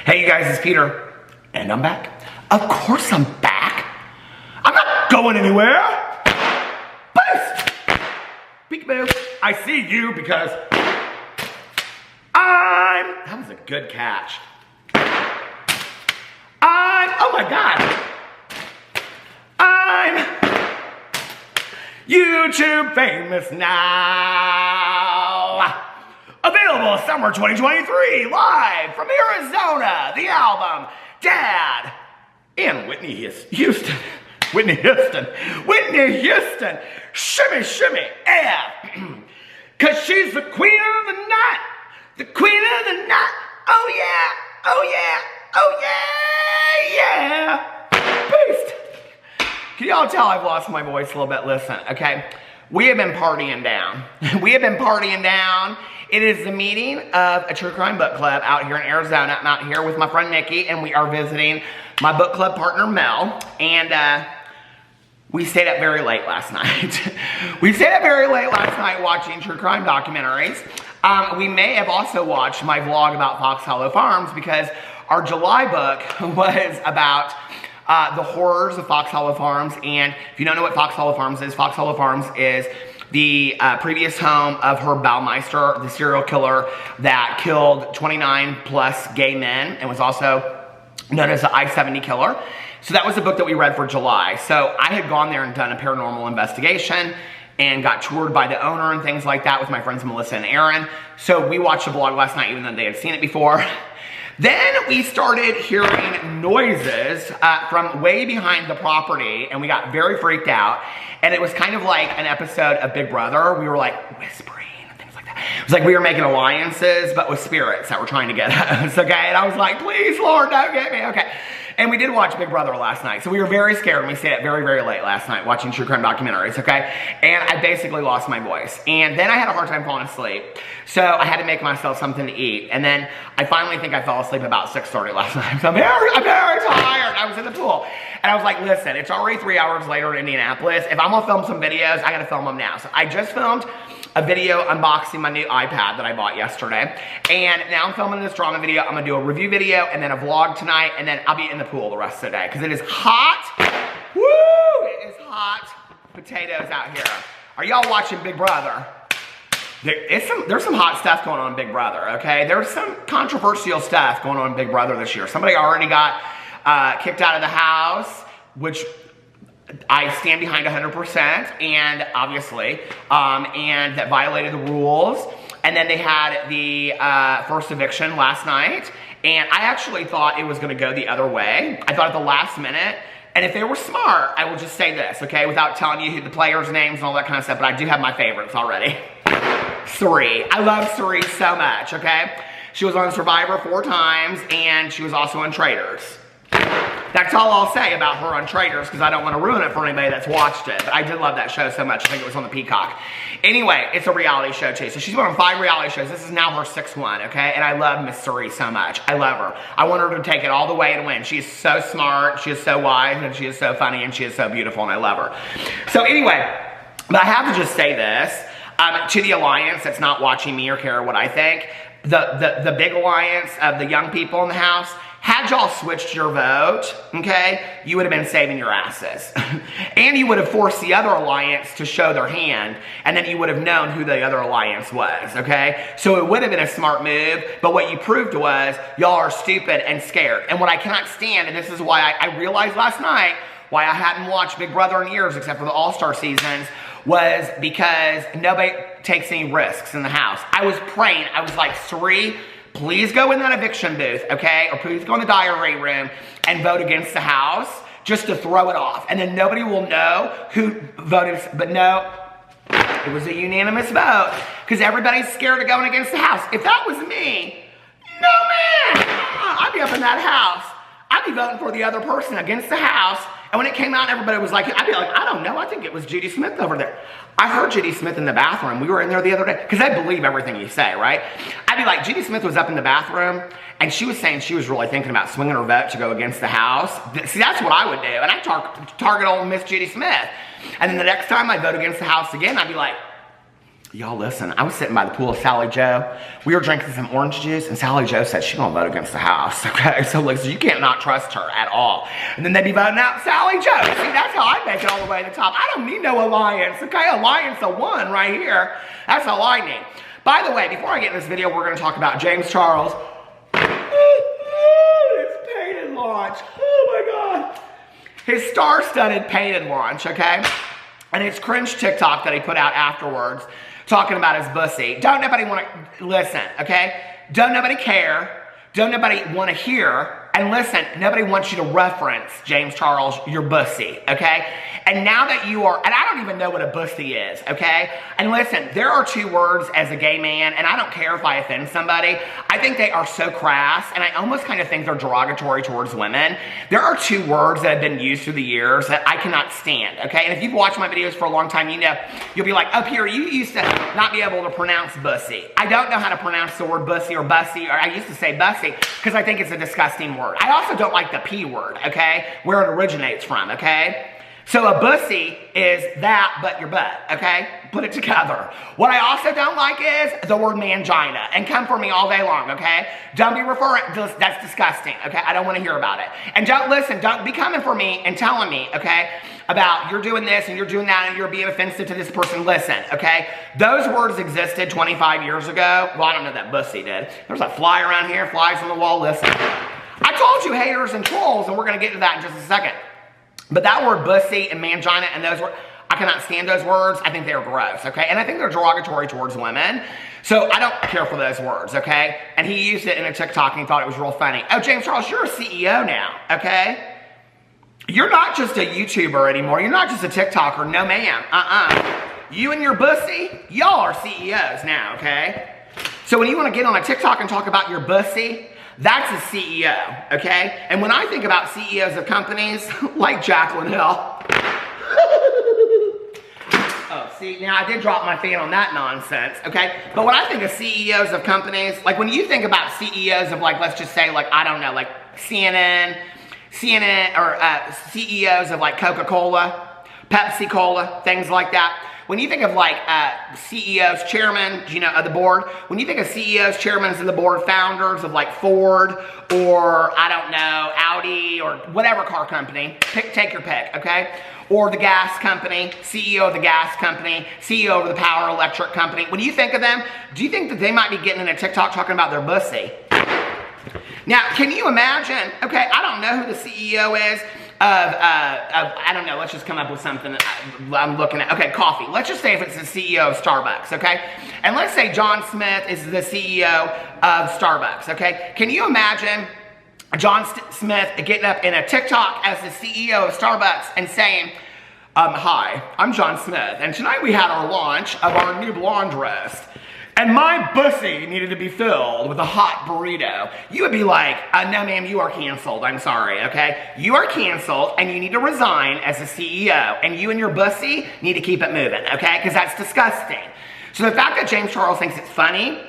Hey you guys, it's Peter, and I'm back. Of course I'm back. I'm not going anywhere. Boost! Peekaboo. I see you because that was a good catch. Oh my God. I'm YouTube famous now. Available summer 2023, live from Arizona, the album Dad and Whitney Houston. Whitney Houston. Shimmy, shimmy, yeah. Cause she's the queen of the night. The queen of the night. Oh yeah, oh yeah, oh yeah, yeah. Boost. Can y'all tell I've lost my voice a little bit? Listen, okay. We have been partying down. We have been partying down. It is the meeting of a true crime book club out here in Arizona. I'm out here with my friend Nikki, and we are visiting my book club partner Mel. And we stayed up very late last night. We stayed up very late last night watching true crime documentaries. We may have also watched my vlog about Fox Hollow Farms because our July book was about the horrors of Fox Hollow Farms. And if you don't know what Fox Hollow Farms is the previous home of Herb Baumeister, the serial killer that killed 29 plus gay men and was also known as the I-70 killer. So that was the book that we read for July. So I had gone there and done a paranormal investigation and got toured by the owner and things like that with my friends Melissa and Aaron. So we watched the vlog last night even though they had seen it before. Then we started hearing noises from way behind the property, and we got very freaked out. And it was kind of like an episode of Big Brother. We were like whispering and things like that. It was like we were making alliances, but with spirits that were trying to get us, okay? And I was like, please, Lord, don't get me, okay? And we did watch Big Brother last night. So we were very scared, and we stayed up very, very late last night watching true crime documentaries, okay? And I basically lost my voice. And then I had a hard time falling asleep. So I had to make myself something to eat. And then I finally think I fell asleep about 6:30 last night. So I'm very tired. I was in the pool. And I was like, listen, it's already 3 hours later in Indianapolis. If I'm gonna film some videos, I gotta film them now. So I just filmed a video unboxing my new iPad that I bought yesterday. And now I'm filming this drama video. I'm gonna do a review video and then a vlog tonight, and then I'll be in the pool the rest of the day because it is hot. Woo! It is hot potatoes out here. Are y'all watching Big Brother? There's some hot stuff going on in Big Brother, okay? There's some controversial stuff going on in Big Brother this year. Somebody already got kicked out of the house, which I stand behind 100%, and obviously, and that violated the rules. And then they had the first eviction last night, and I actually thought it was gonna go the other way. I thought at the last minute, and if they were smart, I will just say this, okay, without telling you who the players' names and all that kind of stuff, but I do have my favorites already. Suri. I love Suri so much, okay? She was on Survivor 4 times, and she was also on Traitors. That's all I'll say about her on Traitors because I don't want to ruin it for anybody that's watched it. But I did love that show so much. I think it was on the Peacock. Anyway, it's a reality show too. So she's been on 5 reality shows. This is now her 6th one, okay? And I love Miss Suri so much. I love her. I want her to take it all the way and win. She is so smart. She is so wise. And she is so funny. And she is so beautiful. And I love her. So anyway, but I have to just say this. To the alliance that's not watching me or care what I think, the big alliance of the young people in the house, had y'all switched your vote, okay, you would have been saving your asses. And you would have forced the other alliance to show their hand, and then you would have known who the other alliance was, okay? So it would have been a smart move, but what you proved was y'all are stupid and scared. And what I cannot stand, and this is why I realized last night why I hadn't watched Big Brother in years except for the All-Star seasons, was because nobody takes any risks in the house. I was praying. I was like, Suri, please go in that eviction booth, okay? Or please go in the diary room and vote against the house just to throw it off. And then nobody will know who voted. But no, it was a unanimous vote because everybody's scared of going against the house. If that was me, no man, I'd be up in that house. I'd be voting for the other person against the house. And when it came out, everybody was like, I'd be like, I don't know. I think it was Judy Smith over there. I heard Judy Smith in the bathroom. We were in there the other day. Because I believe everything you say, right? I'd be like, Judy Smith was up in the bathroom. And she was saying she was really thinking about swinging her vote to go against the house. See, that's what I would do. And I'd target old Miss Judy Smith. And then the next time I'd vote against the house again, I'd be like, Y'all listen, I was sitting by the pool with Sally Joe. We were drinking some orange juice, and Sally Joe said she's gonna vote against the House, okay? So listen, you can't not trust her at all. And then they'd be voting out Sally Joe. See, that's how I make it all the way to the top. I don't need no alliance, okay? Alliance of one right here. That's all I need. By the way, before I get in this video, we're gonna talk about James Charles. His painted launch, oh my God. His star-studded painted launch, okay? And his cringe TikTok that he put out afterwards, talking about his bussy. Don't nobody want to listen, okay? Don't nobody care. Don't nobody want to hear. And listen, nobody wants you to reference, James Charles, your bussy, okay? And now that you are, and I don't even know what a bussy is, okay? And listen, there are two words as a gay man, and I don't care if I offend somebody. I think they are so crass, and I almost kind of think they're derogatory towards women. There are two words that have been used through the years that I cannot stand, okay? And if you've watched my videos for a long time, you know, you'll be like, up here, you used to not be able to pronounce bussy. I don't know how to pronounce the word bussy or bussy, or I used to say bussy, because I think it's a disgusting word. I also don't like the P word, okay? Where it originates from, okay? So a bussy is that, but your butt, okay? Put it together. What I also don't like is the word mangina. And come for me all day long, okay? Don't be referring, that's disgusting, okay? I don't want to hear about it. And don't be coming for me and telling me, okay, about you're doing this and you're doing that and you're being offensive to this person. Listen, okay? Those words existed 25 years ago. Well, I don't know that bussy did. There's a fly around here, flies on the wall, listen. I told you haters and trolls, and we're going to get to that in just a second. But that word bussy and mangina and those words, I cannot stand those words. I think they're gross, okay? And I think they're derogatory towards women. So I don't care for those words, okay? And he used it in a TikTok and he thought it was real funny. Oh, James Charles, you're a CEO now, okay? You're not just a YouTuber anymore. You're not just a TikToker. No, ma'am. You and your bussy, y'all are CEOs now, okay? So when you want to get on a TikTok and talk about your bussy, that's a CEO, okay? And when I think about CEOs of companies, like Jacqueline Hill. Oh, see, now I did drop my fan on that nonsense, okay? But when I think of CEOs of companies, like when you think about CEOs of like, let's just say like, I don't know, like CNN, or CEOs of like Coca-Cola, Pepsi-Cola, things like that. When you think of like CEOs, chairmen, you know, of the board, when you think of CEOs, chairmen of the board, founders of like Ford or, I don't know, Audi or whatever car company, take your pick, okay? Or the gas company, CEO of the gas company, CEO of the power electric company. When you think of them, do you think that they might be getting in a TikTok talking about their bussy? Now, can you imagine, okay, I don't know who the CEO is of I don't know, let's just come up with something I'm looking at. Okay, coffee. Let's just say if it's the CEO of Starbucks, okay? And let's say John Smith is the CEO of Starbucks, okay? Can you imagine John Smith getting up in a TikTok as the CEO of Starbucks and saying, hi, I'm John Smith, and tonight we had our launch of our new blonde roast. And my bussy needed to be filled with a hot burrito. You would be like, no ma'am, you are canceled. I'm sorry, okay? You are canceled and you need to resign as a CEO. And you and your bussy need to keep it moving, okay? Because that's disgusting. So the fact that James Charles thinks it's funny,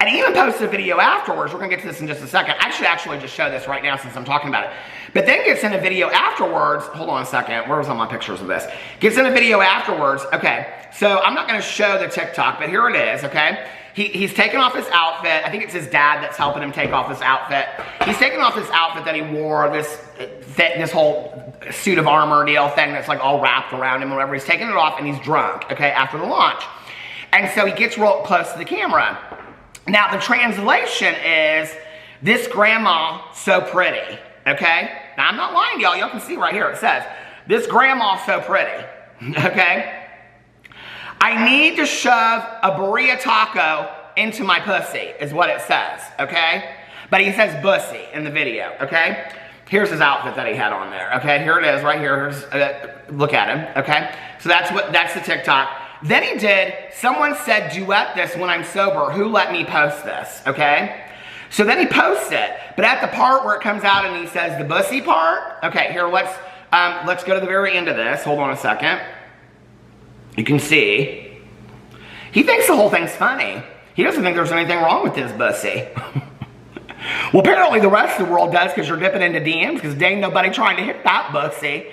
and he even posted a video afterwards, we're gonna get to this in just a second. I should actually just show this right now since I'm talking about it. But then gets in a video afterwards, hold on a second, where was all my pictures of this? Gets in a video afterwards, okay, so I'm not gonna show the TikTok, but here it is, okay? He's taking off his outfit. I think it's his dad that's helping him take off this outfit. He's taking off this outfit that he wore, this whole suit of armor deal thing that's like all wrapped around him or whatever. He's taking it off and he's drunk, okay, after the launch. And so he gets real close to the camera. Now the translation is, this grandma so pretty, okay? Now I'm not lying to y'all, y'all can see right here, it says, this grandma so pretty, okay? I need to shove a burrito taco into my pussy, is what it says, okay? But he says bussy in the video, okay? Here's his outfit that he had on there, okay? Here it is, right here, look at him, okay? So that's the TikTok. Then he did, someone said duet this when I'm sober, who let me post this, okay? So then he posts it, but at the part where it comes out and he says the bussy part, okay, here, let's go to the very end of this, hold on a second. You can see, he thinks the whole thing's funny. He doesn't think there's anything wrong with his bussy. Well, apparently the rest of the world does because you're dipping into DMs because there ain't nobody trying to hit that bussy.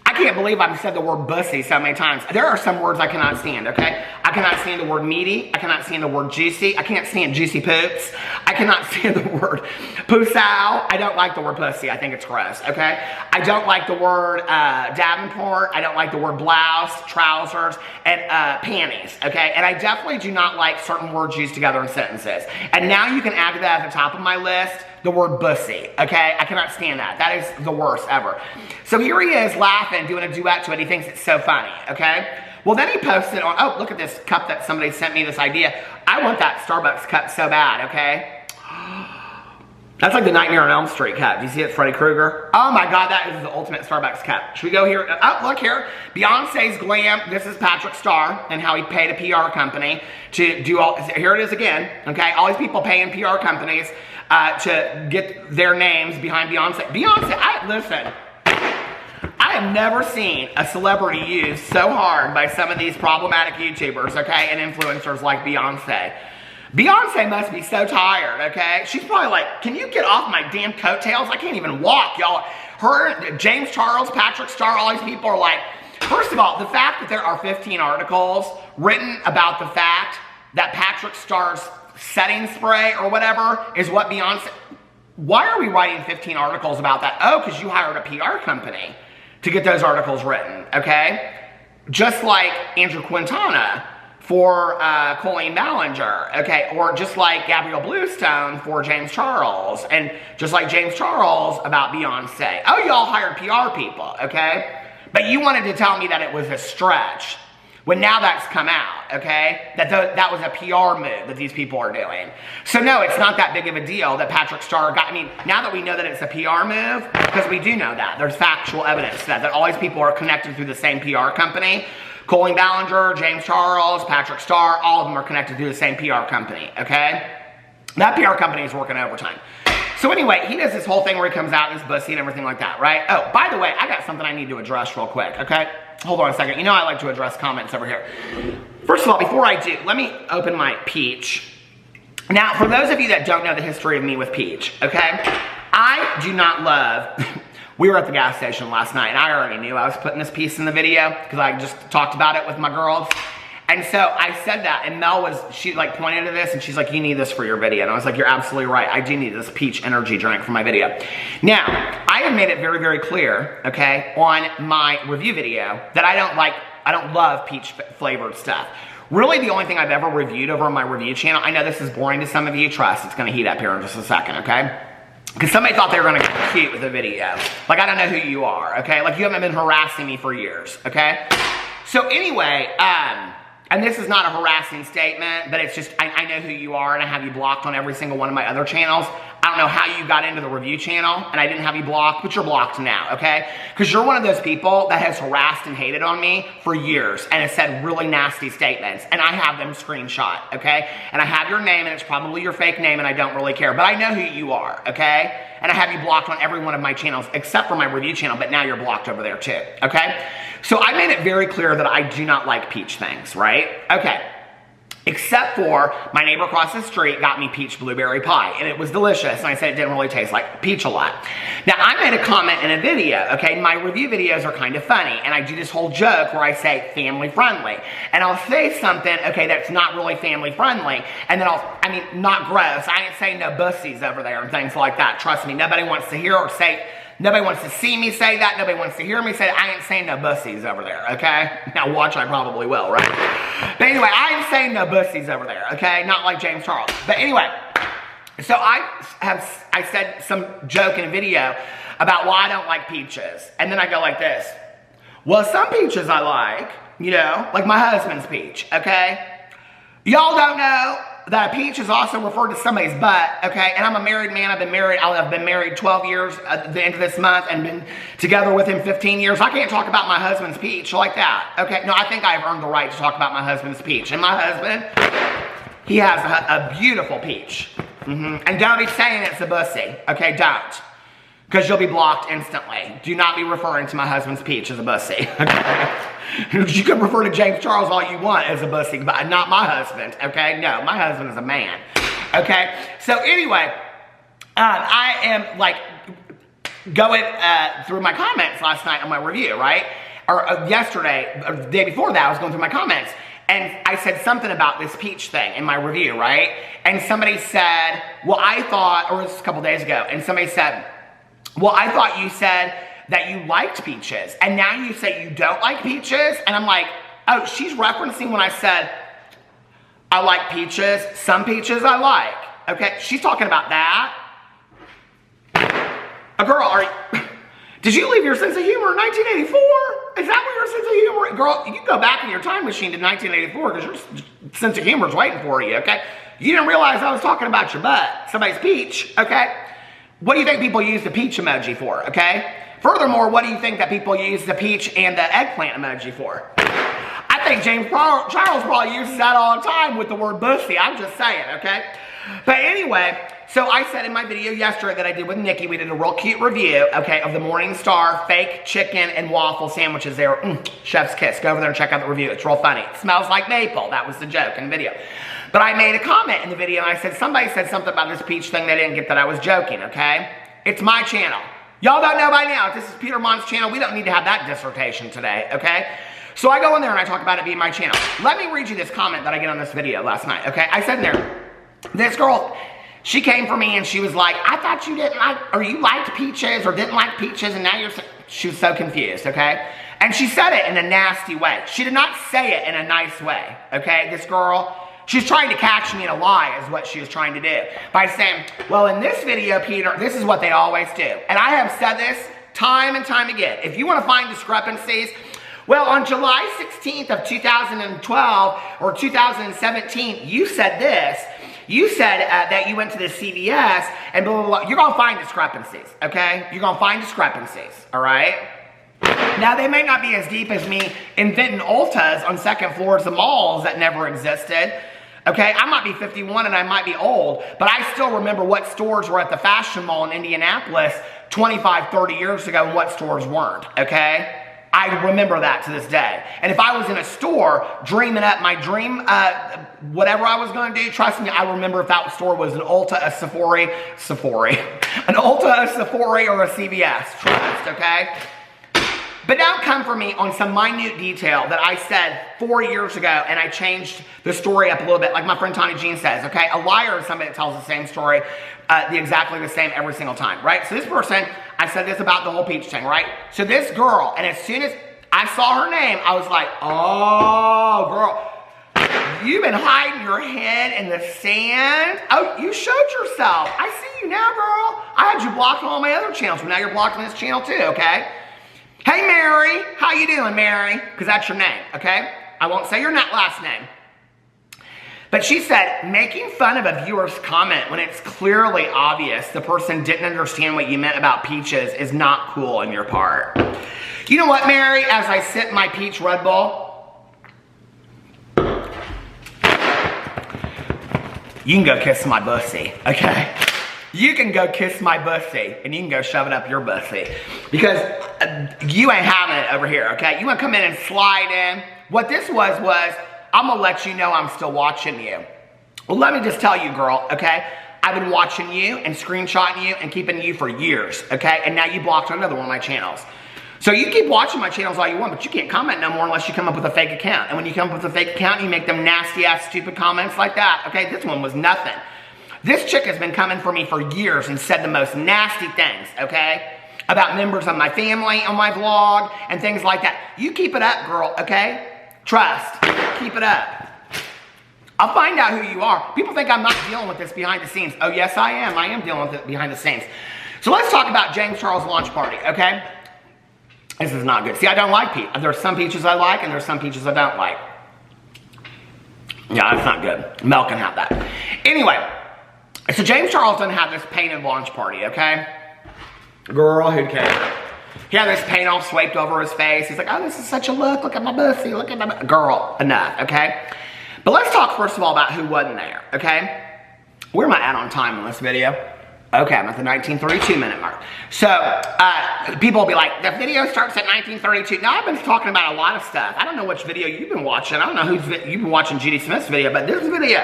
I can't believe I've said the word bussy so many times. There are some words I cannot stand, okay? I cannot stand the word meaty. I cannot stand the word juicy. I can't stand juicy poops. I cannot stand the word pusow. I don't like the word pussy. I think it's gross, okay? I don't like the word Davenport. I don't like the word blouse, trousers, and panties, okay? And I definitely do not like certain words used together in sentences. And now you can add to that at the top of my list, the word bussy, okay? I cannot stand that. That is the worst ever. So here he is laughing, doing a duet to it. He thinks it's so funny, okay? Well, then he posted on, oh, look at this cup that somebody sent me this idea. I want that Starbucks cup so bad, okay? That's like the Nightmare on Elm Street cup. Do you see it, Freddy Krueger? Oh my God, that is the ultimate Starbucks cup. Should we go here? Oh, look here. Beyonce's glam. This is Patrick Starr and how he paid a PR company to do all, here it is again, okay? All these people paying PR companies to get their names behind Beyonce. Beyonce, listen. I have never seen a celebrity used so hard by some of these problematic YouTubers, okay, and influencers like Beyonce. Beyonce must be so tired, okay? She's probably like, can you get off my damn coattails? I can't even walk, y'all. Her, James Charles, Patrick Starr, all these people are like, first of all, the fact that there are 15 articles written about the fact that Patrick Starr's setting spray or whatever is what Beyonce, why are we writing 15 articles about that? Oh, because you hired a PR company to get those articles written, okay? Just like Andrew Quintana for Colleen Ballinger, okay? Or just like Gabrielle Bluestone for James Charles, and just like James Charles about Beyonce. Oh, y'all hired PR people, okay? But you wanted to tell me that it was a stretch, when now that's come out, okay? That was a PR move that these people are doing. So no, it's not that big of a deal that Patrick Starr got, I mean, now that we know that it's a PR move, because we do know that, there's factual evidence that all these people are connected through the same PR company. Colleen Ballinger, James Charles, Patrick Starr, all of them are connected through the same PR company, okay? That PR company is working overtime. So anyway, he does this whole thing where he comes out in his bussy and everything like that, right? Oh, by the way, I got something I need to address real quick, okay? Hold on a second. You know I like to address comments over here. First of all, before I do, let me open my peach. Now, for those of you that don't know the history of me with peach, okay? I do not love... We were at the gas station last night, and I already knew I was putting this piece in the video because I just talked about it with my girls. And so I said that, and Mel she like pointed to this, and she's like, you need this for your video. And I was like, you're absolutely right. I do need this peach energy drink for my video. Now, I have made it very, very clear, okay, on my review video that I don't love peach flavored stuff. Really, the only thing I've ever reviewed over on my review channel, I know this is boring to some of you, trust, it's gonna heat up here in just a second, okay? Because somebody thought they were gonna get cute with the video. Like, I don't know who you are, okay? Like, you haven't been harassing me for years, okay? So anyway, and this is not a harassing statement, but it's just, I know who you are, and I have you blocked on every single one of my other channels. I don't know how you got into the review channel, and I didn't have you blocked, but you're blocked now, okay? Because you're one of those people that has harassed and hated on me for years, and has said really nasty statements, and I have them screenshot, okay? And I have your name, and it's probably your fake name, and I don't really care, but I know who you are, okay? And I have you blocked on every one of my channels, except for my review channel, but now you're blocked over there too, okay? So I made it very clear that I do not like peach things, right? Okay. Except for my neighbor across the street got me peach blueberry pie, and it was delicious, and I said it didn't really taste like peach a lot. Now, I made a comment in a video, okay? My review videos are kind of funny, and I do this whole joke where I say family friendly, and I'll say something, okay, that's not really family friendly, and then not gross. I ain't saying no bussies over there and things like that. Trust me, nobody wants to hear or say, nobody wants to see me say that. Nobody wants to hear me say that. I ain't saying no bussies over there, okay? Now watch, I probably will, right? But anyway, I ain't saying no bussies over there, okay? Not like James Charles. But anyway, so I said some joke in a video about why I don't like peaches. And then I go like this. Well, some peaches I like, you know, like my husband's peach, okay? Y'all don't know that a peach is also referred to somebody's butt, okay? And I'm a married man. I've been married 12 years at the end of this month and been together with him 15 years. I can't talk about my husband's peach like that, okay? No, I think I've earned the right to talk about my husband's peach. And my husband, he has a beautiful peach. And don't be saying it's a bussy, okay? Don't. Because you'll be blocked instantly. Do not be referring to my husband's peach as a bussy, okay? You can refer to James Charles all you want as a bussy, but not my husband, okay? No, my husband is a man, okay? So anyway, I am like going through my comments last night on my review, right? Or yesterday, or the day before that, I was going through my comments. And I said something about this peach thing in my review, right? And somebody said, well, I thought, or this was a couple days ago, and somebody said, well, I thought you said that you liked peaches, and now you say you don't like peaches? And I'm like, oh, she's referencing when I said, I like peaches, some peaches I like, okay? She's talking about that. Girl, did you leave your sense of humor in 1984? Is that what your sense of humor? Girl, you can go back in your time machine to 1984 because your sense of humor is waiting for you, okay? You didn't realize I was talking about your butt, somebody's peach, okay? What do you think people use the peach emoji for, okay? Furthermore, what do you think that people use the peach and the eggplant emoji for? I think James Charles probably uses that all the time with the word bussy. I'm just saying, okay? But anyway, so I said in my video yesterday that I did with Nikki, we did a real cute review, okay, of the Morningstar fake chicken and waffle sandwiches. They were, chef's kiss. Go over there and check out the review. It's real funny. It smells like maple. That was the joke in the video. But I made a comment in the video and I said, somebody said something about this peach thing. They didn't get that I was joking, okay? It's my channel. Y'all don't know by now. If this is Peter Monn's channel, we don't need to have that dissertation today, okay? So I go in there and I talk about it being my channel. Let me read you this comment that I get on this video last night, okay? I said in there, this girl, she came for me and she was like, I thought you didn't like, or you liked peaches or didn't like peaches and now you're, she was so confused, okay? And she said it in a nasty way. She did not say it in a nice way, okay? This girl, she's trying to catch me in a lie is what she was trying to do. By saying, well, in this video, Peter, this is what they always do. And I have said this time and time again. If you want to find discrepancies, well, on July 16th of 2012 or 2017, you said this. You said that you went to the CVS and blah, blah, blah. You're going to find discrepancies, okay? You're going to find discrepancies, all right? Now, they may not be as deep as me inventing Ultas on second floors of malls that never existed, okay? I might be 51 and I might be old, but I still remember what stores were at the fashion mall in Indianapolis 25, 30 years ago and what stores weren't, okay? I remember that to this day. And if I was in a store dreaming up my dream, whatever I was going to do, trust me, I remember if that store was an Ulta, a Sephora, an Ulta, a Sephora, or a CVS. Trust, okay? But don't come for me on some minute detail that I said 4 years ago and I changed the story up a little bit, like my friend Tony Jean says, okay? A liar is somebody that tells the same story, exactly the same every single time, right? So this person, I said this about the whole peach thing, right? So this girl, and as soon as I saw her name, I was like, oh, girl, you've been hiding your head in the sand. Oh, you showed yourself. I see you now, girl. I had you blocked on all my other channels, but now you're blocked on this channel too, okay? Hey, Mary. How you doing, Mary? Because that's your name, okay? I won't say your last name. But she said, making fun of a viewer's comment when it's clearly obvious the person didn't understand what you meant about peaches is not cool on your part. You know what, Mary? As I sip my peach Red Bull, you can go kiss my bussy, okay? You can go kiss my bussy, and you can go shove it up your bussy. Because you ain't having it over here, okay? You want to come in and slide in. What this was, I'm going to let you know I'm still watching you. Well, let me just tell you, girl, okay? I've been watching you and screenshotting you and keeping you for years, okay? And now you blocked another one of my channels. So you keep watching my channels all you want, but you can't comment no more unless you come up with a fake account. And when you come up with a fake account, you make them nasty-ass, stupid comments like that, okay? This one was nothing. This chick has been coming for me for years and said the most nasty things, okay? About members of my family on my vlog and things like that. You keep it up, girl, okay? Trust. Keep it up. I'll find out who you are. People think I'm not dealing with this behind the scenes. Oh, yes, I am. I am dealing with it behind the scenes. So let's talk about James Charles' launch party, okay? This is not good. See, I don't like peach. There's some peaches I like and there's some peaches I don't like. Yeah, that's not good. Mel can have that. Anyway. So James Charles doesn't have this painted launch party, okay? Girl, who cares? He had this paint all swiped over his face. He's like, oh, this is such a look. Look at my bussy. Look at my... Girl, enough, okay? But let's talk first of all about who wasn't there, okay? Where am I at on time on this video? Okay, I'm at the 1932 minute mark. So, people will be like, the video starts at 1932. Now, I've been talking about a lot of stuff. I don't know which video you've been watching. I don't know who's you've been watching Judy Smith's video, but this video...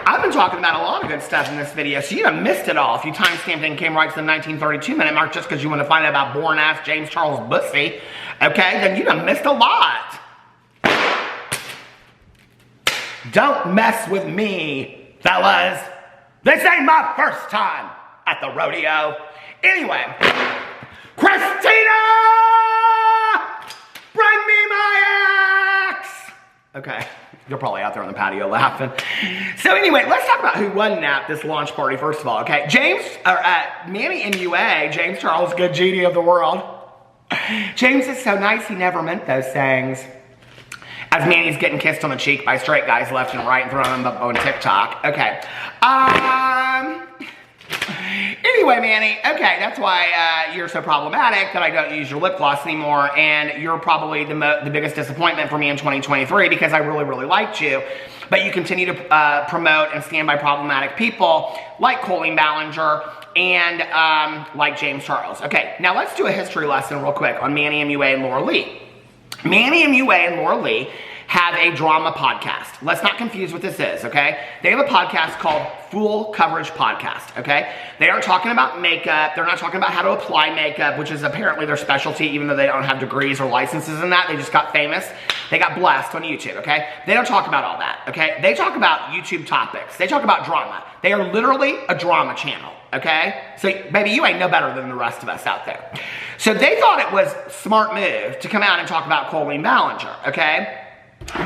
I've been talking about a lot of good stuff in this video, so you done missed it all. If you timestamped and came right to the 1932 minute mark just because you want to find out about boring-ass James Charles Bussy, okay, then you done missed a lot. Don't mess with me, fellas. This ain't my first time at the rodeo. Anyway, Christina, bring me my axe. Okay, you're probably out there on the patio laughing. So anyway, let's talk about who won this launch party first of all, okay? Manny MUA, James Charles, good genie of the world. James is so nice, he never meant those things. As Manny's getting kissed on the cheek by straight guys left and right and throwing them up on TikTok. Okay. Anyway, Manny, okay, that's why you're so problematic that I don't use your lip gloss anymore, and you're probably the biggest disappointment for me in 2023 because I really, really liked you. But you continue to promote and stand by problematic people like Colleen Ballinger and like James Charles. Okay, now let's do a history lesson real quick on Manny MUA and Laura Lee. Manny MUA and Laura Lee have a drama podcast. Let's not confuse what this is, okay? They have a podcast called Full Coverage Podcast, okay? They aren't talking about makeup. They're not talking about how to apply makeup, which is apparently their specialty, even though they don't have degrees or licenses in that. They just got famous. They got blessed on YouTube, okay? They don't talk about all that, okay? They talk about YouTube topics. They talk about drama. They are literally a drama channel, okay? So, baby, you ain't no better than the rest of us out there. So they thought it was a smart move to come out and talk about Colleen Ballinger, okay?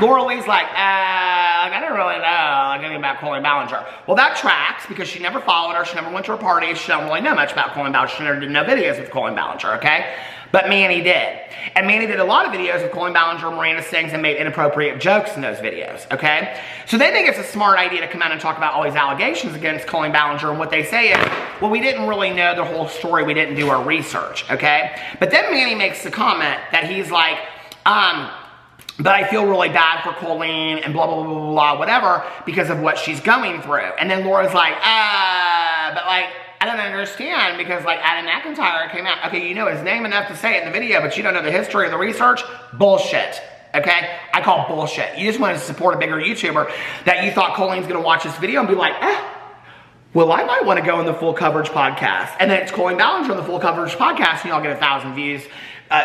Laura Lee's like, I don't really know anything about Colleen Ballinger. Well, that tracks because she never followed her. She never went to her parties. She don't really know much about Colleen Ballinger. She never did no videos with Colleen Ballinger, okay? But Manny did. And Manny did a lot of videos with Colleen Ballinger, Miranda Sings, and made inappropriate jokes in those videos, okay? So they think it's a smart idea to come out and talk about all these allegations against Colleen Ballinger, and what they say is, well, we didn't really know the whole story. We didn't do our research, okay? But then Manny makes the comment that he's like, but I feel really bad for Colleen and blah, blah, blah, blah, blah, whatever, because of what she's going through. And then Laura's like, but like, I don't understand because like Adam McIntyre came out. Okay, you know his name enough to say it in the video, but you don't know the history or the research? Bullshit. Okay? I call bullshit. You just wanted to support a bigger YouTuber that you thought Colleen's gonna watch this video and be like, well, I might want to go in the Full Coverage Podcast. And then it's Colleen Ballinger on the Full Coverage Podcast, and y'all get 1,000 views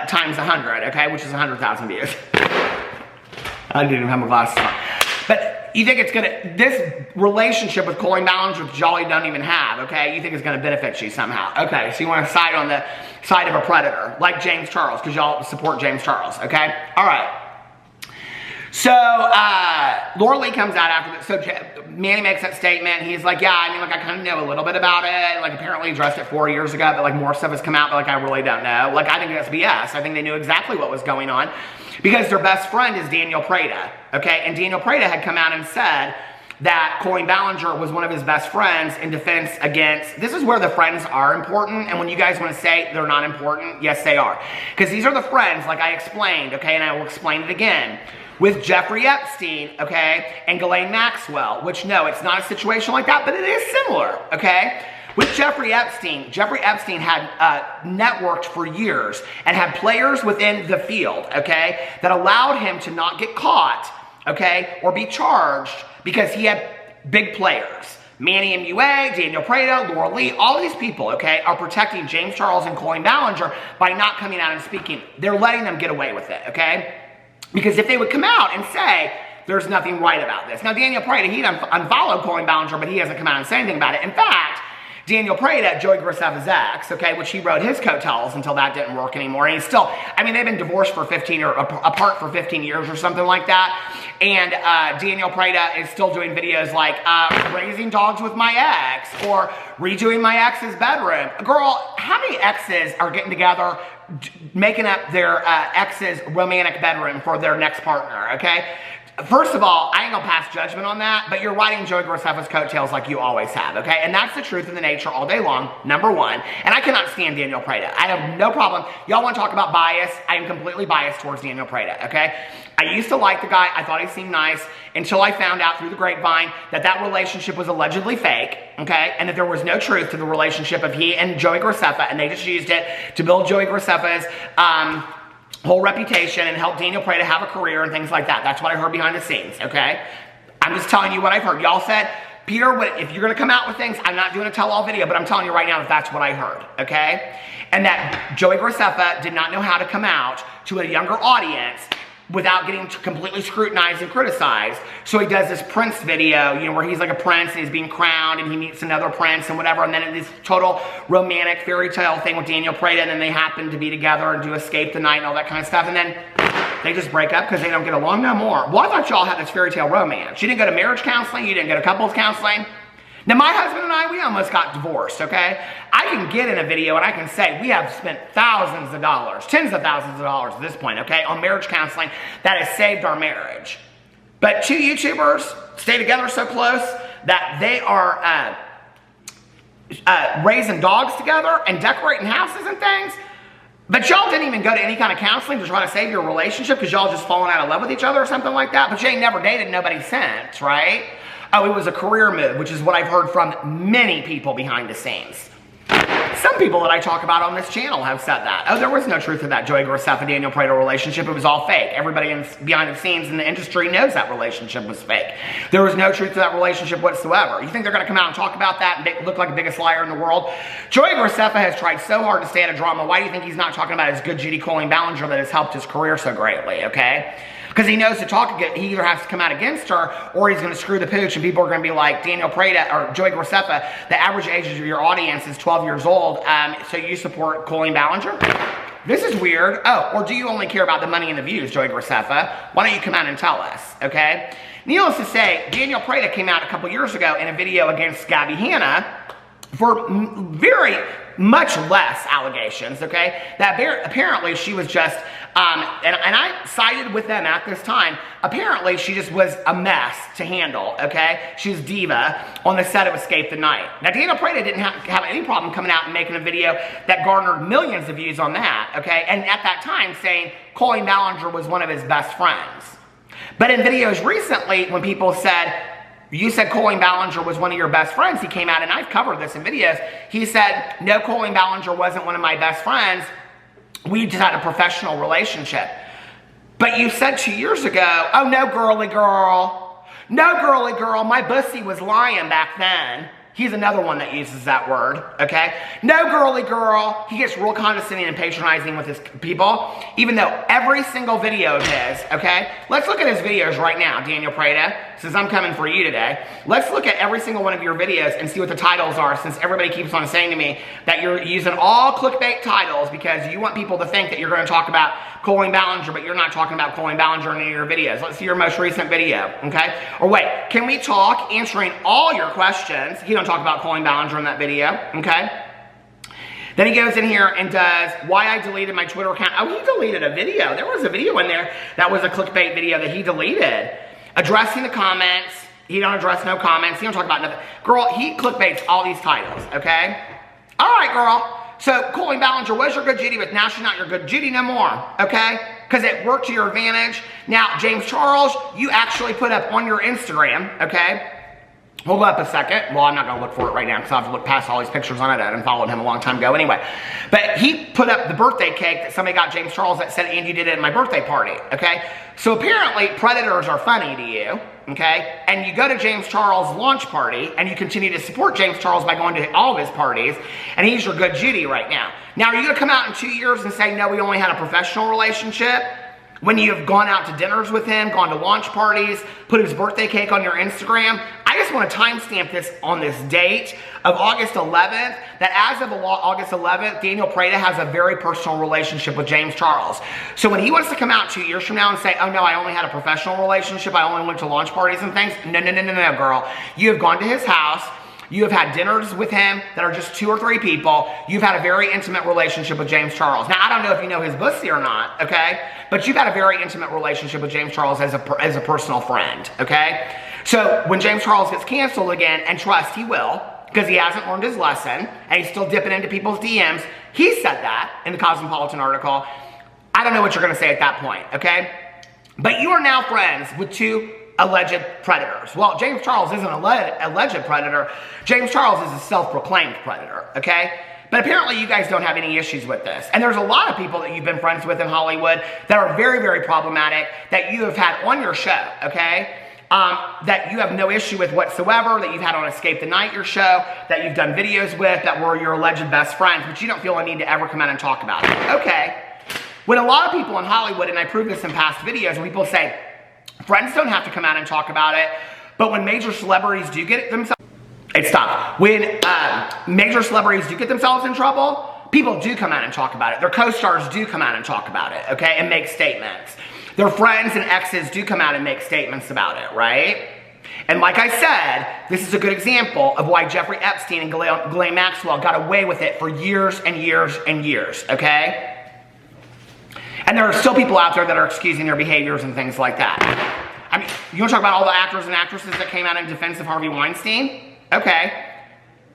times 100, okay? Which is 100,000 views. I didn't even have my glasses on. But you think it's gonna, this relationship with Colleen Ballinger, which y'all don't even have, okay? You think it's gonna benefit you somehow. Okay, so you wanna side on the side of a predator, like James Charles, because y'all support James Charles, okay? All right. So, Laura Lee comes out after this. So, Manny makes that statement. He's like, yeah, I mean, like, I kind of know a little bit about it. Like, apparently addressed it 4 years ago, but, like, more stuff has come out, but, like, I really don't know. Like, I think that's BS. I think they knew exactly what was going on because their best friend is Daniel Prada, okay? And Daniel Prada had come out and said that Colleen Ballinger was one of his best friends in defense against, this is where the friends are important, and when you guys want to say they're not important, yes, they are. Because these are the friends, like I explained, okay, and I will explain it again, with Jeffrey Epstein, okay, and Ghislaine Maxwell, which no, it's not a situation like that, but it is similar, okay? With Jeffrey Epstein had networked for years and had players within the field, okay, that allowed him to not get caught, okay, or be charged because he had big players. Manny MUA, Daniel Prada, Laura Lee, all these people, okay, are protecting James Charles and Colleen Ballinger by not coming out and speaking. They're letting them get away with it, okay? Because if they would come out and say, there's nothing right about this. Now, Daniel Prada, he unfollowed Colleen Ballinger, but he hasn't come out and said anything about it. In fact, Daniel Prada, Joey Graceffa's ex, okay, which he rode his coattails until that didn't work anymore. And he's still, I mean, they've been divorced for 15 or apart for 15 years or something like that. And Daniel Prada is still doing videos like raising dogs with my ex or redoing my ex's bedroom. Girl, how many exes are getting together making up their ex's romantic bedroom for their next partner, okay? First of all, I ain't gonna pass judgment on that, but you're riding Joey Graceffa's coattails like you always have, okay? And that's the truth and the nature all day long, number one. And I cannot stand Daniel Prada. I have no problem. Y'all wanna talk about bias? I am completely biased towards Daniel Prada, okay? I used to like the guy. I thought he seemed nice until I found out through the grapevine that that relationship was allegedly fake, okay? And that there was no truth to the relationship of he and Joey Graceffa, and they just used it to build Joey Graceffa's whole reputation and help Daniel Prada have a career and things like that. That's what I heard behind the scenes, okay? I'm just telling you what I've heard. Y'all said, Peter, if you're gonna come out with things, I'm not doing a tell-all video, but I'm telling you right now that that's what I heard, okay? And that Joey Graceffa did not know how to come out to a younger audience without getting completely scrutinized and criticized. So he does this prince video, you know, where he's like a prince and he's being crowned and he meets another prince and whatever, and then this total romantic fairy tale thing with Daniel Prada, and then they happen to be together and do Escape the Night and all that kind of stuff, and then they just break up because they don't get along no more. Well, I thought y'all had this fairy tale romance. You didn't go to marriage counseling, you didn't go to couples counseling. Now, my husband and I, we almost got divorced, okay? I can get in a video and I can say we have spent thousands of dollars, tens of thousands of dollars at this point, okay, on marriage counseling that has saved our marriage. But two YouTubers stay together so close that they are raising dogs together and decorating houses and things. But y'all didn't even go to any kind of counseling to try to save your relationship because y'all just fallen out of love with each other or something like that. But you ain't never dated nobody since, right? Oh, it was a career move, which is what I've heard from many people behind the scenes. Some people that I talk about on this channel have said that. Oh, there was no truth to that Joey Graceffa Daniel Prada relationship. It was all fake. Everybody behind the scenes in the industry knows that relationship was fake. There was no truth to that relationship whatsoever. You think they're going to come out and talk about that and look like the biggest liar in the world? Joey Graceffa has tried so hard to stay out of drama. Why do you think he's not talking about his good Judy Colleen Ballinger that has helped his career so greatly, okay? Because he knows to talk, he either has to come out against her or he's going to screw the pooch and people are going to be like, Daniel Prada or Joey Graceffa, the average age of your audience is 12 years old, so you support Colleen Ballinger? This is weird. Oh, or do you only care about the money and the views, Joey Graceffa? Why don't you come out and tell us, okay? Needless to say, Daniel Prada came out a couple years ago in a video against Gabby Hanna for very much less allegations, okay? That apparently she was just, and I sided with them at this time, apparently she just was a mess to handle, okay? She was diva on the set of Escape the Night. Now, Daniel Prada didn't have any problem coming out and making a video that garnered millions of views on that, okay? And at that time saying Colleen Ballinger was one of his best friends. But in videos recently, when people said, you said Colleen Ballinger was one of your best friends, he came out, and I've covered this in videos, he said, no, Colleen Ballinger wasn't one of my best friends. We just had a professional relationship. But you said 2 years ago, oh, no, girly girl. No, girly girl, my bussy was lying back then. He's another one that uses that word, okay? No, girly girl. He gets real condescending and patronizing with his people, even though every single video of his, okay? Let's look at his videos right now, Daniel Prada, since I'm coming for you today. Let's look at every single one of your videos and see what the titles are, since everybody keeps on saying to me that you're using all clickbait titles because you want people to think that you're going to talk about Colleen Ballinger, but you're not talking about Colleen Ballinger in any of your videos. Let's see your most recent video, okay? Or wait, can we talk answering all your questions? He don't talk about Colleen Ballinger in that video, okay? Then he goes in here and does why I deleted my Twitter account. Oh, he deleted a video. There was a video in there that was a clickbait video that he deleted. Addressing the comments. He don't address no comments. He don't talk about nothing. Girl, he clickbaits all these titles, okay? All right, girl. So Colleen Ballinger was your good Judy, but now she's not your good Judy no more, okay? Because it worked to your advantage. Now, James Charles, you actually put up on your Instagram, okay? Hold up a second. Well, I'm not going to look for it right now because I have to look past all these pictures on it. I unfollowed him a long time ago anyway. But he put up the birthday cake that somebody got James Charles that said, Andy did it at my birthday party, okay? So apparently, predators are funny to you, okay? And you go to James Charles' launch party, and you continue to support James Charles by going to all of his parties, and he's your good Judy right now. Now, are you going to come out in 2 years and say, no, we only had a professional relationship? When you have gone out to dinners with him, gone to launch parties, put his birthday cake on your Instagram. I just want to timestamp this on this date of August 11th, that as of August 11th, Daniel Prada has a very personal relationship with James Charles. So when he wants to come out 2 years from now and say, oh no, I only had a professional relationship, I only went to launch parties and things. No, no, no, no, no, girl. You have gone to his house. You have had dinners with him that are just 2 or 3 people. You've had a very intimate relationship with James Charles. Now, I don't know if you know his bussy or not, okay? But you've had a very intimate relationship with James Charles as a personal friend, okay? So when James Charles gets canceled again, and trust he will, because he hasn't learned his lesson, and he's still dipping into people's DMs, he said that in the Cosmopolitan article. I don't know what you're going to say at that point, okay? But you are now friends with 2 alleged predators. Well, James Charles isn't an alleged predator. James Charles is a self-proclaimed predator, okay? But apparently you guys don't have any issues with this. And there's a lot of people that you've been friends with in Hollywood that are very, very problematic that you have had on your show, okay? That you have no issue with whatsoever, that you've had on Escape the Night, your show, that you've done videos with, that were your alleged best friends, but you don't feel a need to ever come out and talk about it. Okay. When a lot of people in Hollywood, and I proved this in past videos, when people say, friends don't have to come out and talk about it, but when major celebrities do get themselves, when major celebrities do get themselves in trouble, people do come out and talk about it. Their co-stars do come out and talk about it, okay, and make statements. Their friends and exes do come out and make statements about it, right? And like I said, this is a good example of why Jeffrey Epstein and Ghislaine Maxwell got away with it for years and years and years, okay? And there are still people out there that are excusing their behaviors and things like that. I mean, you want to talk about all the actors and actresses that came out in defense of Harvey Weinstein? Okay.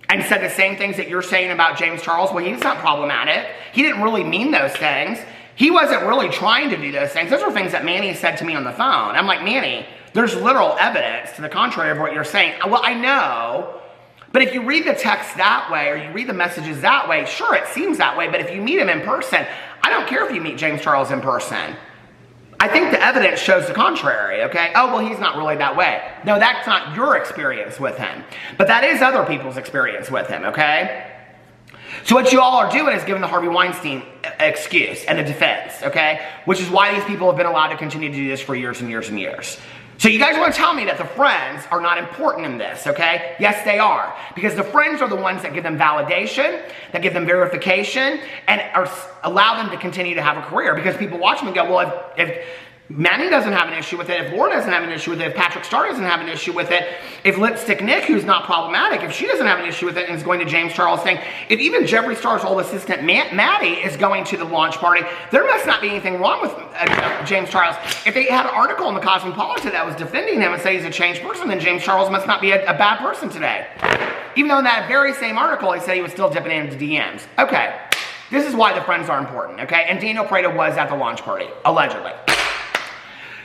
And said the same things that you're saying about James Charles. Well, he's not problematic. He didn't really mean those things. He wasn't really trying to do those things. Those are things that Manny said to me on the phone. I'm like, Manny, there's literal evidence to the contrary of what you're saying. Well, I know, but if you read the text that way, or you read the messages that way, sure, it seems that way, but if you meet him in person, I don't care if you meet James Charles in person. I think the evidence shows the contrary, okay? Oh, well, he's not really that way. No, that's not your experience with him, but that is other people's experience with him, okay? So what you all are doing is giving the Harvey Weinstein excuse and a defense, okay? Which is why these people have been allowed to continue to do this for years and years and years. So you guys want to tell me that the friends are not important in this, okay? Yes, they are. Because the friends are the ones that give them validation, that give them verification, and allow them to continue to have a career. Because people watch them and go, well, if Manny doesn't have an issue with it, if Laura doesn't have an issue with it, if Patrick Starr doesn't have an issue with it, if Lipstick Nick, who's not problematic, if she doesn't have an issue with it and is going to James Charles thing, if even Jeffree Star's old assistant Maddie is going to the launch party, there must not be anything wrong with James Charles. If they had an article in the Cosmopolitan that was defending him and say he's a changed person, then James Charles must not be a bad person today. Even though in that very same article, he said he was still dipping into DMs. Okay, this is why the friends are important, okay? And Daniel Prada was at the launch party, allegedly.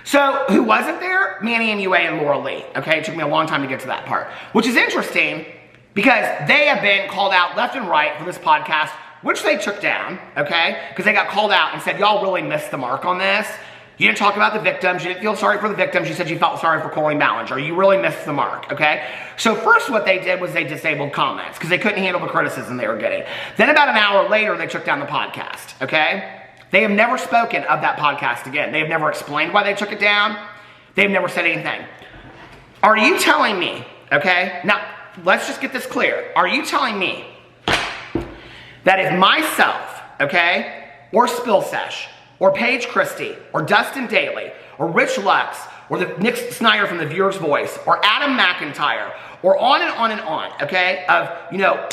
So, who wasn't there? Manny and Yue and Laura Lee. Okay, it took me a long time to get to that part. Which is interesting because they have been called out left and right for this podcast, which they took down, okay? Because they got called out and said, y'all really missed the mark on this. You didn't talk about the victims. You didn't feel sorry for the victims. You said you felt sorry for Colleen Ballinger. You really missed the mark, okay? So first what they did was they disabled comments because they couldn't handle the criticism they were getting. Then about an hour later, they took down the podcast, okay? They have never spoken of that podcast again. They have never explained why they took it down. They've never said anything. Are you telling me, okay? Now, let's just get this clear. Are you telling me that if myself, okay, or Spill Sesh, or Paige Christie, or Dustin Daly, or Rich Lux, or the Nick Snyder from The Viewer's Voice, or Adam McIntyre, or on and on and on, okay, of, you know,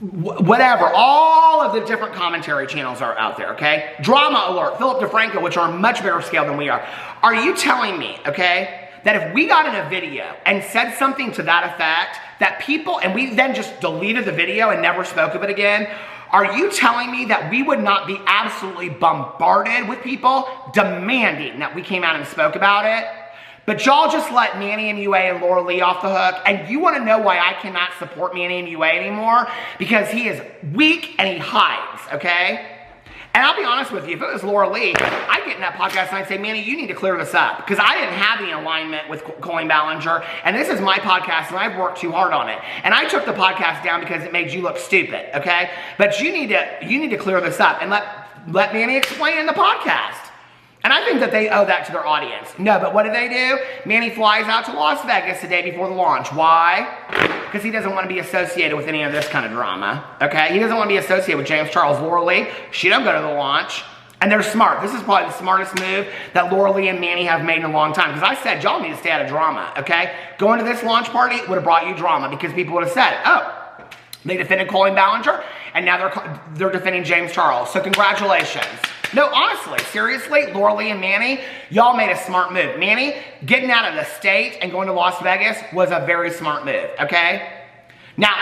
whatever, all of the different commentary channels are out there, okay? Drama Alert, Philip DeFranco, which are on much bigger scale than we are. Are you telling me, okay, that if we got in a video and said something to that effect, that people, and we then just deleted the video and never spoke of it again, are you telling me that we would not be absolutely bombarded with people demanding that we came out and spoke about it? But y'all just let Manny and Yue and Laura Lee off the hook. And you want to know why I cannot support Manny and Yue anymore? Because he is weak and he hides, okay? And I'll be honest with you, if it was Laura Lee, I'd get in that podcast and I'd say, Manny, you need to clear this up. Because I didn't have any alignment with Colleen Ballinger. And this is my podcast and I've worked too hard on it. And I took the podcast down because it made you look stupid, okay? But you need to clear this up and let Manny explain in the podcast. And I think that they owe that to their audience. No, but what do? Manny flies out to Las Vegas the day before the launch. Why? Because he doesn't want to be associated with any of this kind of drama, okay? He doesn't want to be associated with James Charles. Laura Lee, she don't go to the launch. And they're smart. This is probably the smartest move that Laura Lee and Manny have made in a long time. Because I said, y'all need to stay out of drama, okay? Going to this launch party would have brought you drama because people would have said, oh, they defended Colleen Ballinger, and now they're defending James Charles. So congratulations. No, honestly, seriously, Laura Lee and Manny, y'all made a smart move. Manny, getting out of the state and going to Las Vegas was a very smart move, okay? Now,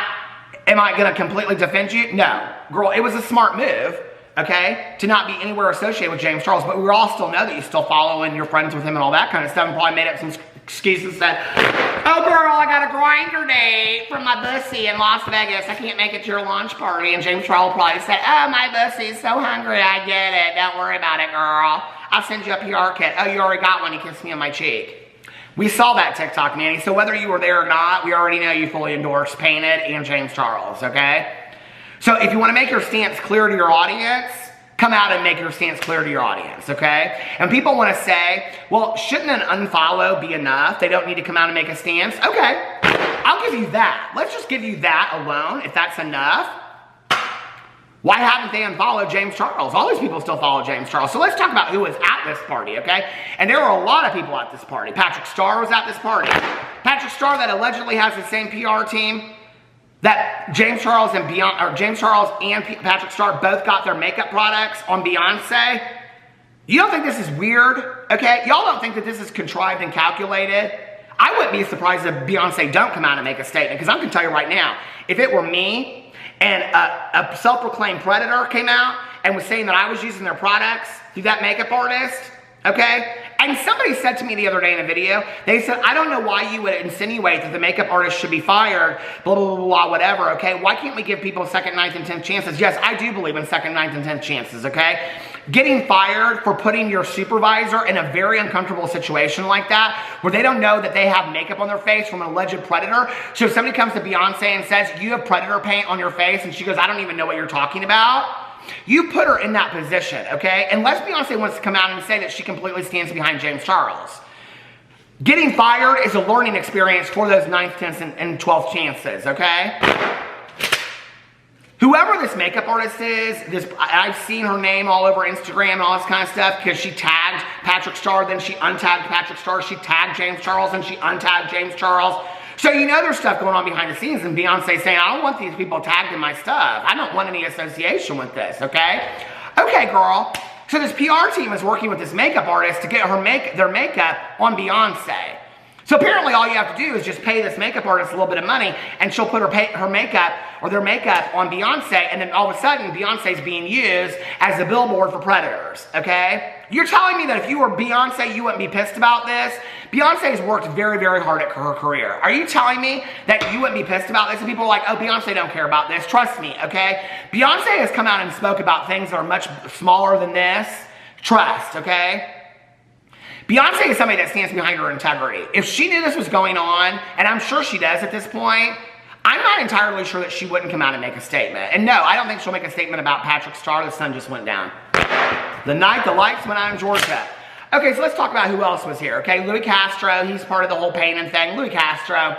am I going to completely defend you? No. Girl, it was a smart move, okay, to not be anywhere associated with James Charles, but we all still know that you still follow and you're friends with him and all that kind of stuff, and probably made up some excuses that, oh girl, I got a grinder date from my bussy in Las Vegas. I can't make it to your launch party. And James Charles probably said, oh, my bussy's so hungry. I get it. Don't worry about it, girl. I'll send you a PR kit. Oh, you already got one. You kissed me on my cheek. We saw that TikTok, Manny. So whether you were there or not, we already know you fully endorse Painted and James Charles, okay? So if you want to make your stance clear to your audience, come out and make your stance clear to your audience, okay? And people want to say, well, shouldn't an unfollow be enough? They don't need to come out and make a stance? Okay, I'll give you that. Let's just give you that alone, if that's enough. Why haven't they unfollowed James Charles? All these people still follow James Charles. So let's talk about who was at this party, okay? And there were a lot of people at this party. Patrick Starr was at this party. Patrick Starr that allegedly has the same PR team that James Charles and Patrick Starr both got their makeup products on Beyonce. You don't think this is weird, okay? Y'all don't think that this is contrived and calculated? I wouldn't be surprised if Beyonce don't come out and make a statement, because I'm going to tell you right now, if it were me and a self-proclaimed predator came out and was saying that I was using their products through that makeup artist, okay? And somebody said to me the other day in a video, they said, I don't know why you would insinuate that the makeup artist should be fired, blah, blah, blah, blah, whatever, okay? Why can't we give people second, ninth, and 10th chances? Yes, I do believe in second, ninth, and 10th chances, okay? Getting fired for putting your supervisor in a very uncomfortable situation like that, where they don't know that they have makeup on their face from an alleged predator. So if somebody comes to Beyonce and says, you have predator paint on your face, and she goes, I don't even know what you're talking about. You put her in that position, okay? Unless Beyonce wants to come out and say that she completely stands behind James Charles. Getting fired is a learning experience for those 9th, 10th, and 12th chances, okay? Whoever this makeup artist is, I've seen her name all over Instagram and all this kind of stuff because she tagged Patrick Starr, then she untagged Patrick Starr, she tagged James Charles, and she untagged James Charles. So you know there's stuff going on behind the scenes, and Beyonce saying, I don't want these people tagged in my stuff. I don't want any association with this, okay? Okay, girl. So this PR team is working with this makeup artist to get their makeup on Beyonce. So apparently all you have to do is just pay this makeup artist a little bit of money, and she'll put her makeup or their makeup on Beyonce, and then all of a sudden Beyonce's being used as the billboard for predators, okay? You're telling me that if you were Beyonce, you wouldn't be pissed about this? Beyonce has worked very, very hard at her career. Are you telling me that you wouldn't be pissed about this? And people are like, oh, Beyonce don't care about this. Trust me, okay? Beyonce has come out and spoke about things that are much smaller than this. Trust, okay? Beyonce is somebody that stands behind her integrity. If she knew this was going on, and I'm sure she does at this point, I'm not entirely sure that she wouldn't come out and make a statement. And no, I don't think she'll make a statement about Patrick Starr. The sun just went down. The night the lights went out in Georgia. Okay, so let's talk about who else was here, okay? Louis Castro, he's part of the whole painting thing. Louis Castro,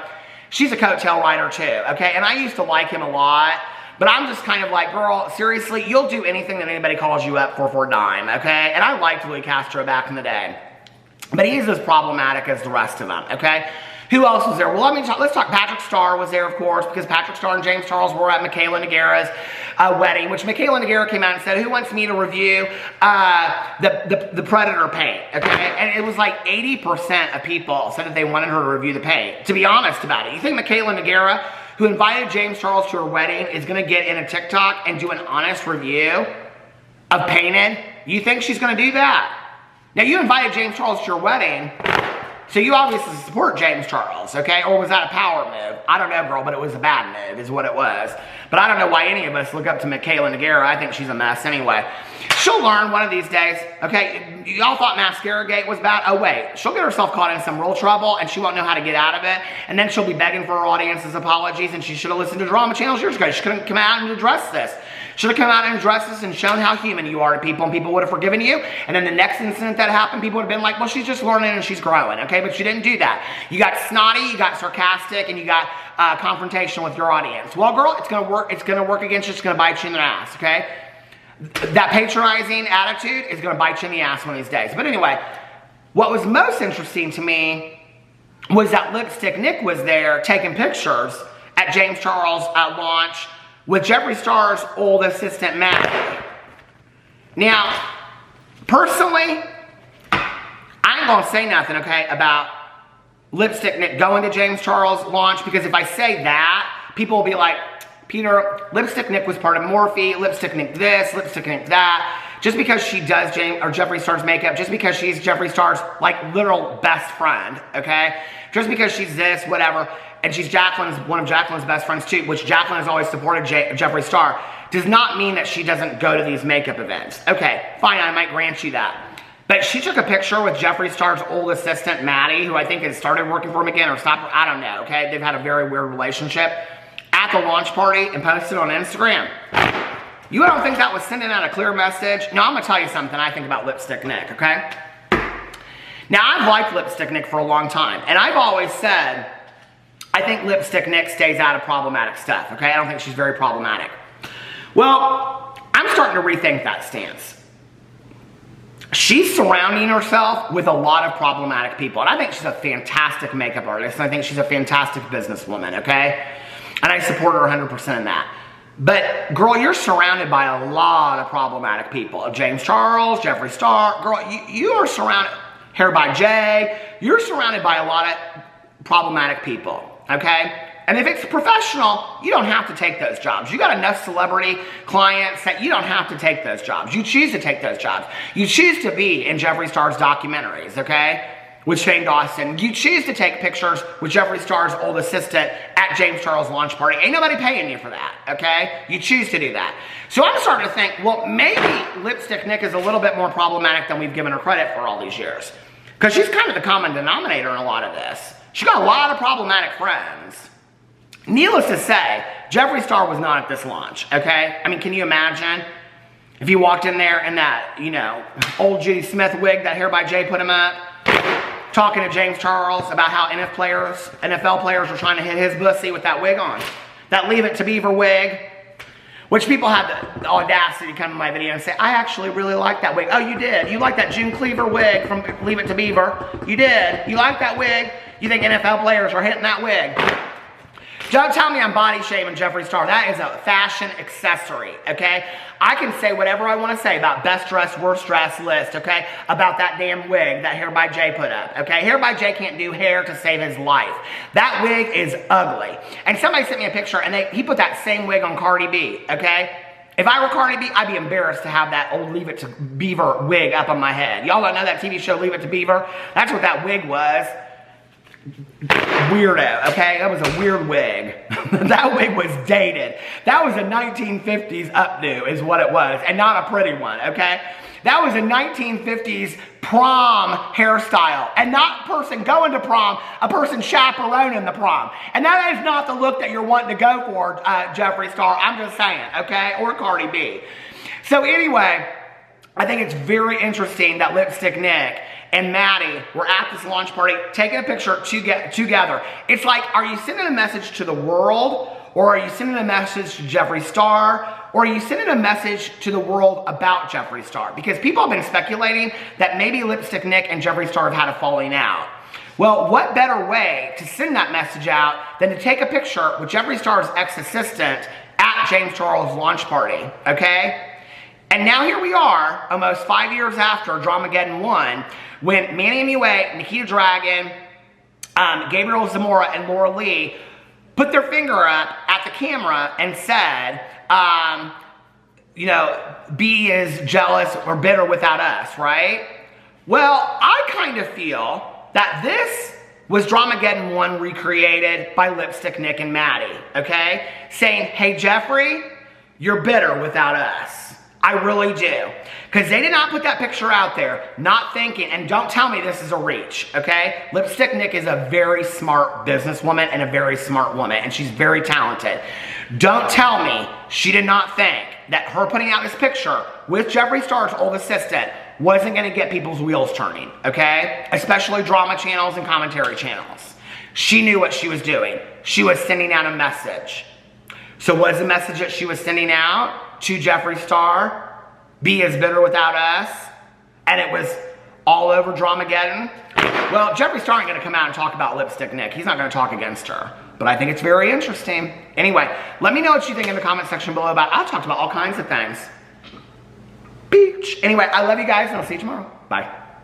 she's a coattail rider too, okay? And I used to like him a lot, but I'm just kind of like, girl, seriously, you'll do anything that anybody calls you up for a dime, okay? And I liked Louis Castro back in the day. But he's as problematic as the rest of them, okay? Who else was there? Well, let's talk. Patrick Starr was there, of course, because Patrick Starr and James Charles were at Michaela Nogueira's wedding, which Michaela Nogueira came out and said, who wants me to review the Predator paint, okay? And it was like 80% of people said that they wanted her to review the paint, to be honest about it. You think Michaela Nogueira, who invited James Charles to her wedding, is going to get in a TikTok and do an honest review of painted? You think she's going to do that? Now, you invited James Charles to your wedding, so you obviously support James Charles, okay? Or was that a power move? I don't know, girl, but it was a bad move is what it was. But I don't know why any of us look up to Michaela Nogueira. I think she's a mess anyway. She'll learn one of these days, okay? Y'all thought Mascara Gate was bad? Oh, wait. She'll get herself caught in some real trouble, and she won't know how to get out of it. And then she'll be begging for her audience's apologies, and she should have listened to Drama channels years ago. She couldn't come out and address this. Should have come out and addressed this and shown how human you are to people, and people would have forgiven you. And then the next incident that happened, people would have been like, well, she's just learning and she's growing, okay? But she didn't do that. You got snotty, you got sarcastic, and you got confrontation with your audience. Well, girl, it's going to work. It's going to work against you. It's going to bite you in the ass, okay? That patronizing attitude is going to bite you in the ass one of these days. But anyway, what was most interesting to me was that Lipstick Nick was there taking pictures at James Charles' launch with Jeffree Star's old assistant, Maddie. Now, personally, I ain't gonna say nothing, okay, about Lipstick Nick going to James Charles' launch, because if I say that, people will be like, Peter, Lipstick Nick was part of Morphe, Lipstick Nick this, Lipstick Nick that. Just because she does Jeffree Star's makeup, just because she's Jeffree Star's, like, literal best friend, okay? Just because she's this, whatever, and she's one of Jacqueline's best friends too, which Jacqueline has always supported Jeffree Star, does not mean that she doesn't go to these makeup events. Okay, fine, I might grant you that. But she took a picture with Jeffree Star's old assistant, Maddie, who I think has started working for him again or stopped, I don't know, okay? They've had a very weird relationship, at the launch party and posted on Instagram. You don't think that was sending out a clear message? No, I'm gonna tell you something I think about Lipstick Nick, okay? Now, I've liked Lipstick Nick for a long time, and I've always said, I think Lipstick Nick stays out of problematic stuff, okay? I don't think she's very problematic. Well, I'm starting to rethink that stance. She's surrounding herself with a lot of problematic people, and I think she's a fantastic makeup artist, and I think she's a fantastic businesswoman, okay? And I support her 100% in that. But, girl, you're surrounded by a lot of problematic people. James Charles, Jeffree Star. Girl, you are surrounded, Hair by Jay. You're surrounded by a lot of problematic people, okay? And if it's professional, you don't have to take those jobs. You got enough celebrity clients that you don't have to take those jobs. You choose to take those jobs. You choose to be in Jeffree Star's documentaries, okay? With Shane Dawson. You choose to take pictures with Jeffree Star's old assistant at James Charles' launch party. Ain't nobody paying you for that, okay? You choose to do that. So I'm starting to think, well, maybe Lipstick Nick is a little bit more problematic than we've given her credit for all these years. Because she's kind of the common denominator in a lot of this. She got a lot of problematic friends. Needless to say, Jeffree Star was not at this launch, okay? I mean, can you imagine if he walked in there in that, you know, old Judy Smith wig that Hair by Jay put him up, talking to James Charles about how NFL players were trying to hit his pussy with that wig on. That Leave It to Beaver wig, which people had the audacity to come to my video and say, I actually really like that wig. Oh, you did? You like that June Cleaver wig from Leave It to Beaver? You did? You like that wig? You think NFL players are hitting that wig? Don't tell me I'm body shaming Jeffree Star. That is a fashion accessory, okay? I can say whatever I want to say about best dressed, worst dressed list, okay? About that damn wig that Hair by Jay put up, okay? Hair by Jay can't do hair to save his life. That wig is ugly. And somebody sent me a picture and he put that same wig on Cardi B, okay? If I were Cardi B, I'd be embarrassed to have that old Leave It to Beaver wig up on my head. Y'all don't know that TV show Leave It to Beaver? That's what that wig was. Weirdo, okay? That was a weird wig. That wig was dated. That was a 1950s updo is what it was, and not a pretty one, okay? That was a 1950s prom hairstyle, and not a person going to prom, a person chaperoning the prom. And that is not the look that you're wanting to go for, Jeffree Star. I'm just saying, okay? Or Cardi B. So anyway, I think it's very interesting that Lipstick Nick and Maddie were at this launch party taking a picture together. It's like, are you sending a message to the world, or are you sending a message to Jeffree Star, or are you sending a message to the world about Jeffree Star? Because people have been speculating that maybe Lipstick Nick and Jeffree Star have had a falling out. Well, what better way to send that message out than to take a picture with Jeffree Star's ex-assistant at James Charles' launch party, okay? And now here we are, almost 5 years after Dramageddon 1, when Manny MUA, Nikita Dragon, Gabriel Zamora, and Laura Lee put their finger up at the camera and said, you know, B is jealous or bitter without us, right? Well, I kind of feel that this was Dramageddon 1 recreated by Lipstick Nick and Maddie, okay? Saying, hey, Jeffree, you're bitter without us. I really do. Because they did not put that picture out there, not thinking, and don't tell me this is a reach, okay? Lipstick Nick is a very smart businesswoman and a very smart woman, and she's very talented. Don't tell me she did not think that her putting out this picture with Jeffree Star's old assistant wasn't going to get people's wheels turning, okay? Especially drama channels and commentary channels. She knew what she was doing. She was sending out a message. So what is the message that she was sending out to Jeffree Star? B is bitter without us. And it was all over Dramageddon. Well, Jeffree Star ain't going to come out and talk about Lipstick Nick. He's not going to talk against her. But I think it's very interesting. Anyway, let me know what you think in the comment section below about. I've talked about all kinds of things. Beach. Anyway, I love you guys, and I'll see you tomorrow. Bye.